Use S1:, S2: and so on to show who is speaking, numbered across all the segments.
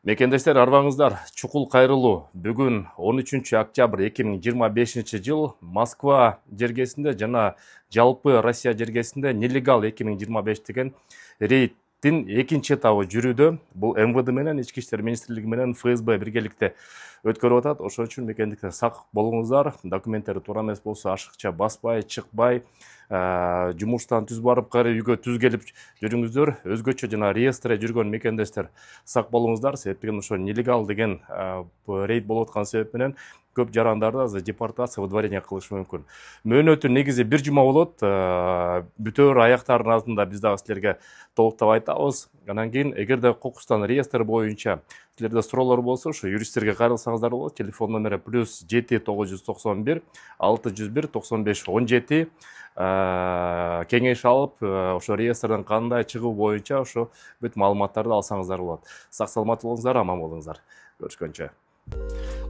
S1: Мекендештер арбаңыздар чукул кайрылуу. Бүгүн 13 октябрь 2025 жыл Москва жергесинде жана жалпы Россия жергесинде нелегал 2025 деген рейдтин экинчи этабы жүрүүдө. Бул МВД менен Ички иштер министрлиги менен ФСБ биргеликте өткөрүп атат. Ошон үчүн мекендикте сак болуңуздар. Документтери туура эмес болсо ашыкча баспай, чыкпай, жумуштан түз барып кайра үйгө түз келип жүрүңүздөр. Өзгөчө жана реестре жүргөн мекендештер сак болуңуздар. Себептен ошо нелегал деген рейд болуп аткан себеп менен көп жарандарды азыр депортация, выдворение кылышы мүмкүн. Мөөнөтү негизи бир жума болот. Бүтөөр аяктардын алдында биз дагы силерге толуктап айтабыз. Анан кийин эгерде кокустан реестр боюнча силерде суроолор болсо, ошо юристтерге кайрылсаңыздар болот. Телефон номери +7 991 601 95 17. Кеңеш алып, ошо реестрден кандай чыгуу боюнча ошо бүт маалыматтарды алсаңыздар болот. Сак саламат болуңуздар, аман болуңуздар. Көрүшкөнчө.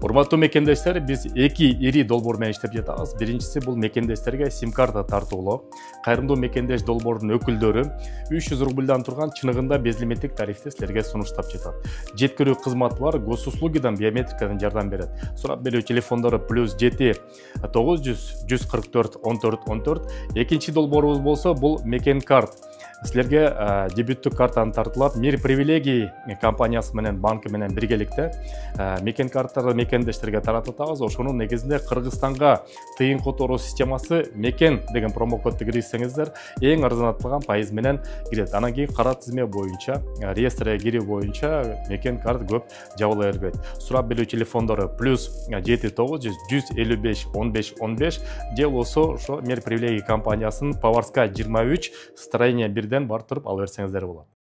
S1: Урматтуу мекендештер, биз эки ири долбоор менен иштеп жатабыз. Биринчиси бул мекендештерге сим-карта тартуулоо. Кайрымдуу мекендеш долбоордун өкүлдөрү 300 рубльдан турган чыныгында безлимиттик тарифти силерге сунуштап жатат. Жеткирүү кызматы бар, госуслугидан биометрикадан жардам берет. Сурап берүү телефондору +7 900 144 14 14. Экинчи долбоорубуз болсо бул Мекен карт. Силерге дебюттүк картаны тартылат. Мир привилегий компаниясы менен банкы менен биргеликте Мекен карттарды мекендештерге таратабыз. Ошонун негизинде Кыргызстанга тыйын которуу системасы Мекен деген промокодду киргизсеңиздер, эң арзанатылган пайыз менен кирет. Анан кийин кара тизме боюнча, реестрге кирүү боюнча Мекен карт көп жабыла бербейт. Сурап берүү телефондору +7 900 155 15 15 же болсо ошо Мир привилегий компаниясынын Поварская 23 строение 1 барып туруп ала берсеңиздер болот.